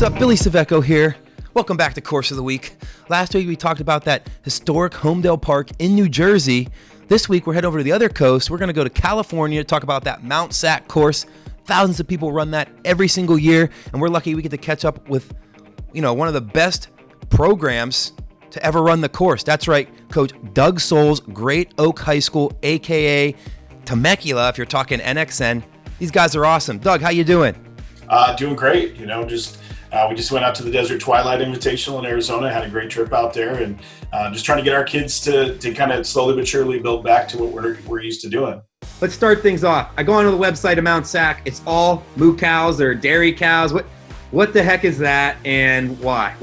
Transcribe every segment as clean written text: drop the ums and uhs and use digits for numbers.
What's up? Billy Saveco here. Welcome back to Course of the Week. Last week we talked about that historic Homedale Park in New Jersey. This week we're heading over to the other coast. We're going to go to California to talk about that Mount Sac course. Thousands of people run that every single year, and we're lucky we get to catch up with, one of the best programs to ever run the course. That's right, Coach Doug Souls, Great Oak High School, aka Temecula, if you're talking NXN. These guys are awesome. Doug, how you doing? Doing great. We just went out to the Desert Twilight Invitational in Arizona, had a great trip out there, and just trying to get our kids to kind of slowly but surely build back to what we're used to doing. Let's start things off. I go onto the website of Mount Sac. It's all moo cows or dairy cows. What the heck is that, and why?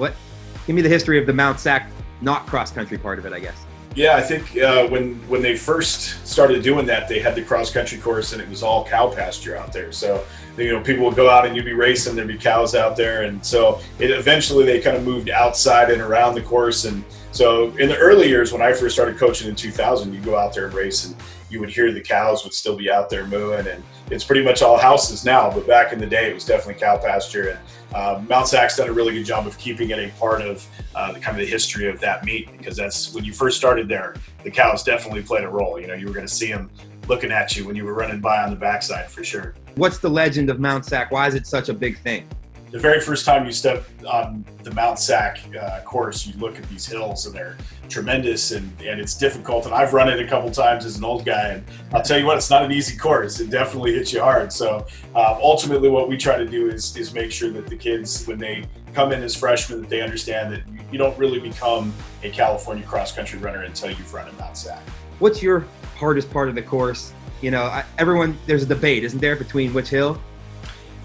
Give me the history of the Mount Sac not cross-country part of it, I guess. Yeah, I think when they first started doing that, they had the cross-country course, and it was all cow pasture out there. So, people would go out and you'd be racing, there'd be cows out there. And so eventually they kind of moved outside and around the course. And so in the early years, when I first started coaching in 2000, you'd go out there and race and you would hear the cows would still be out there mooing. And it's pretty much all houses now, but back in the day, it was definitely cow pasture. And Mount Sac's done a really good job of keeping it a part of the kind of the history of that meet, because that's when you first started there, the cows definitely played a role. You were going to see them looking at you when you were running by on the backside for sure. What's the legend of Mount Sac? Why is it such a big thing? The very first time you step on the Mount Sac course, you look at these hills and they're tremendous and it's difficult. And I've run it a couple times as an old guy, and I'll tell you what, it's not an easy course. It definitely hits you hard. So ultimately what we try to do is make sure that the kids, when they come in as freshmen, that they understand that you don't really become a California cross-country runner until you've run at Mount Sac. What's your hardest part of the course? There's a debate, isn't there, between which hill?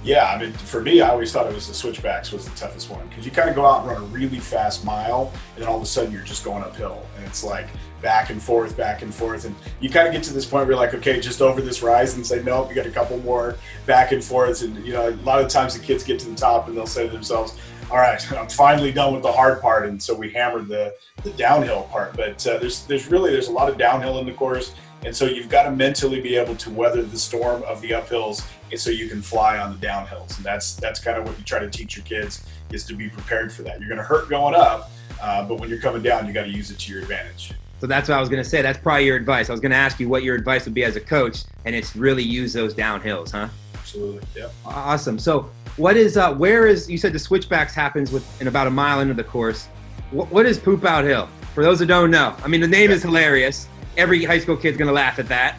Yeah, for me, I always thought it was the switchbacks was the toughest one, because you kind of go out and run a really fast mile, and then all of a sudden you're just going uphill, and it's like back and forth, and you kind of get to this point where you're like, okay, just over this rise, and say, nope, you got a couple more back and forths, and a lot of times the kids get to the top and they'll say to themselves, all right, I'm finally done with the hard part, and so we hammered the downhill part. But there's a lot of downhill in the course, and so you've got to mentally be able to weather the storm of the uphills, and so you can fly on the downhills. And that's kind of what you try to teach your kids, is to be prepared for that. You're going to hurt going up, but when you're coming down, you got to use it to your advantage. So that's what I was going to say. That's probably your advice. I was going to ask you what your advice would be as a coach, and it's really use those downhills, huh? Absolutely, yeah. Awesome. So you said the switchbacks happens in about a mile into the course. What is Poop Out Hill? For those who don't know, the name is hilarious. Every high school kid's going to laugh at that.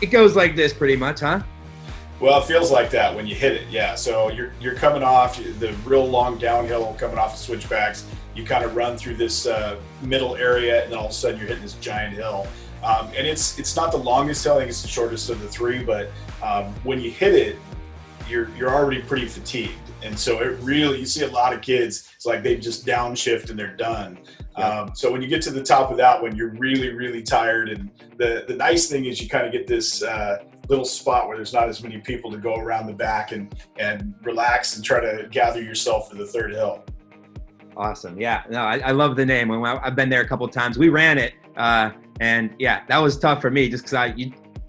It goes like this pretty much, huh? Well, it feels like that when you hit it, yeah. So you're coming off the real long downhill, coming off the switchbacks. You kind of run through this middle area, and then all of a sudden you're hitting this giant hill. And it's not the longest hill. I think it's the shortest of the three. But when you hit it, you're already pretty fatigued, and so you see a lot of kids. It's like they just downshift and they're done. Yeah. So when you get to the top of that one, you're really, really tired. And the nice thing is you kind of get this little spot where there's not as many people to go around the back and relax and try to gather yourself for the third hill. Awesome. Yeah. No, I love the name. I've been there a couple of times. We ran it. And yeah, that was tough for me just because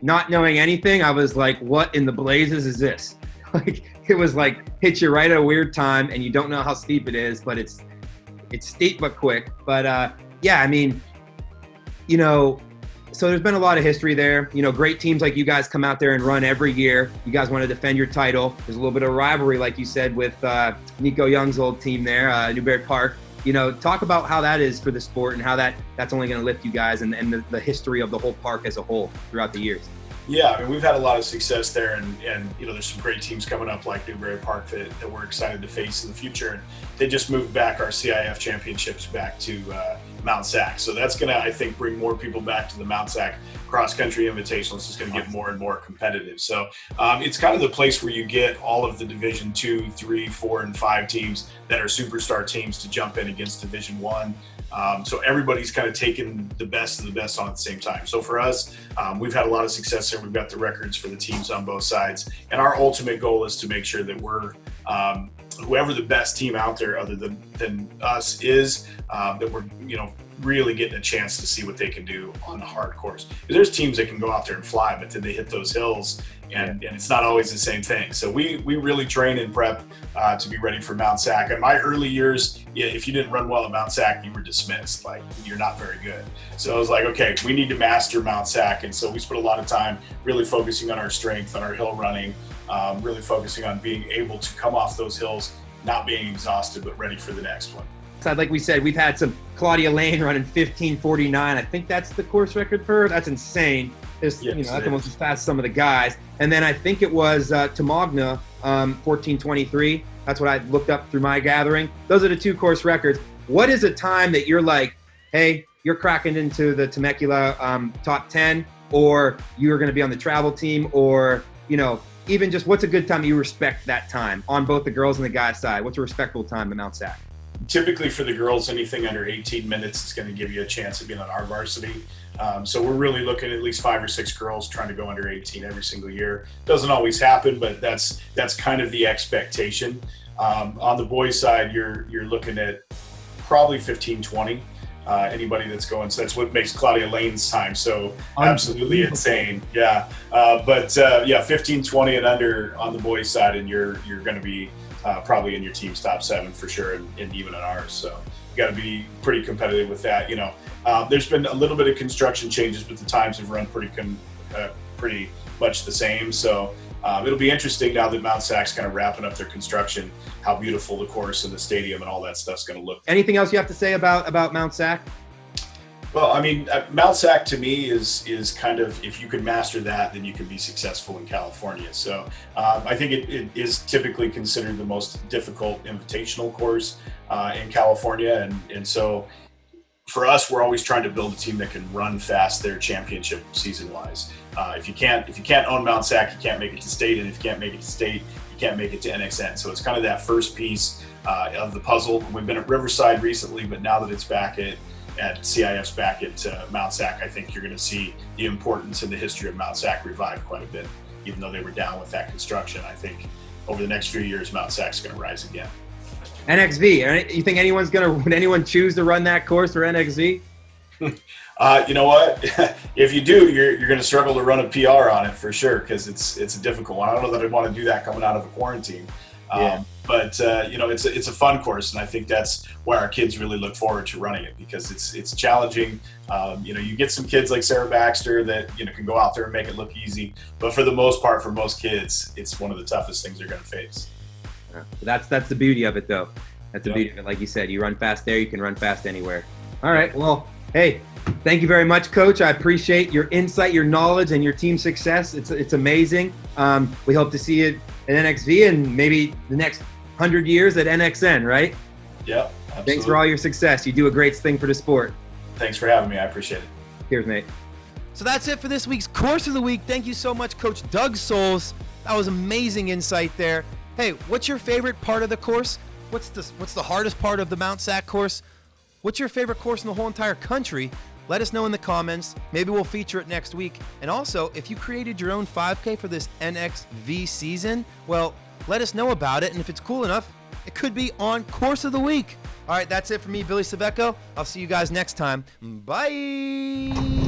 not knowing anything, I was like, what in the blazes is this? Like, it was like hits you right at a weird time, and you don't know how steep it is, but it's steep but quick. But so there's been a lot of history there. Great teams like you guys come out there and run every year. You guys want to defend your title. There's a little bit of rivalry, like you said, with Nico Young's old team there, Newberry Park. Talk about how that is for the sport and how that's only going to lift you guys and the history of the whole park as a whole throughout the years. Yeah, we've had a lot of success there, and there's some great teams coming up like Newberry Park that we're excited to face in the future. And they just moved back our CIF championships back to Mount Sac. So that's going to, I think, bring more people back to the Mount Sac Cross Country Invitational. It's just going to get more and more competitive. So it's kind of the place where you get all of the Division 2, 3, 4, and 5 teams that are superstar teams to jump in against Division 1. So everybody's kind of taken the best of the best on at the same time. So for us, we've had a lot of success there. We've got the records for the teams on both sides. And our ultimate goal is to make sure that we're whoever the best team out there other than us is, that we're, really getting a chance to see what they can do on the hard course. Because there's teams that can go out there and fly, but then they hit those hills and it's not always the same thing. So we really train and prep to be ready for Mount Sac. In my early years, if you didn't run well at Mount Sac, you were dismissed. Like, you're not very good. So I was like, okay, we need to master Mount Sac. And so we spent a lot of time really focusing on our strength, on our hill running, really focusing on being able to come off those hills, not being exhausted, but ready for the next one. So like we said, we've had some Claudia Lane running 15:49. I think that's the course record for her. That's insane. That's almost as fast as some of the guys. And then I think it was Tamagna 14:23. That's what I looked up through my gathering. Those are the 2 course records. What is a time that you're like, hey, you're cracking into the Temecula top 10, or you're going to be on the travel team, or, even just what's a good time you respect that time on both the girls and the guys side? What's a respectable time at Mount Sac? Typically for the girls, anything under 18 minutes is going to give you a chance of being on our varsity. So we're really looking at least 5 or 6 girls trying to go under 18 every single year. Doesn't always happen, but that's kind of the expectation. On the boys' side, you're looking at probably 15-20. Anybody that's going, so that's what makes Claudia Lane's time so absolutely insane. Yeah, but 15-20 and under on the boys' side, and you're going to be probably in your team's top 7 for sure, and even in ours. So you got to be pretty competitive with that. There's been a little bit of construction changes, but the times have run pretty much the same. So it'll be interesting now that Mount Sac's kind of wrapping up their construction, how beautiful the course and the stadium and all that stuff's going to look. Anything else you have to say about Mount Sac? Well, I mean, Mount Sac to me is kind of, if you can master that, then you can be successful in California. So I think it is typically considered the most difficult invitational course in California. And so for us, we're always trying to build a team that can run fast their championship season-wise. If you can't own Mount Sac, you can't make it to state, and if you can't make it to state, you can't make it to NXN. So it's kind of that first piece of the puzzle. We've been at Riverside recently, but now that it's back at CIF's back at Mount Sac, I think you're going to see the importance and the history of Mount Sac revive quite a bit. Even though they were down with that construction, I think over the next few years, Mount Sac's going to rise again. NXV, you think would anyone choose to run that course for NXV? You know what? If you do, you're going to struggle to run a PR on it for sure, because it's a difficult one. I don't know that I'd want to do that coming out of a quarantine. But it's a fun course, and I think that's why our kids really look forward to running it, because it's challenging. You get some kids like Sarah Baxter that can go out there and make it look easy, but for the most part, for most kids, it's one of the toughest things they're going to face. That's the beauty of it, though. That's the beauty of it. Like you said, you run fast there, you can run fast anywhere. All right. Well, hey, thank you very much, Coach. I appreciate your insight, your knowledge, and your team success. It's amazing. We hope to see it at NXV and maybe the next 100 years at NXN, right? Yeah, absolutely. Thanks for all your success. You do a great thing for the sport. Thanks for having me. I appreciate it. Cheers, mate. So that's it for this week's Course of the Week. Thank you so much, Coach Doug Souls. That was amazing insight there. Hey, what's your favorite part of the course? What's the hardest part of the Mount Sac course? What's your favorite course in the whole entire country? Let us know in the comments. Maybe we'll feature it next week. And also, if you created your own 5K for this NXV season, well, let us know about it. And if it's cool enough, it could be on Course of the Week. All right, that's it for me, Billy Saveco. I'll see you guys next time. Bye.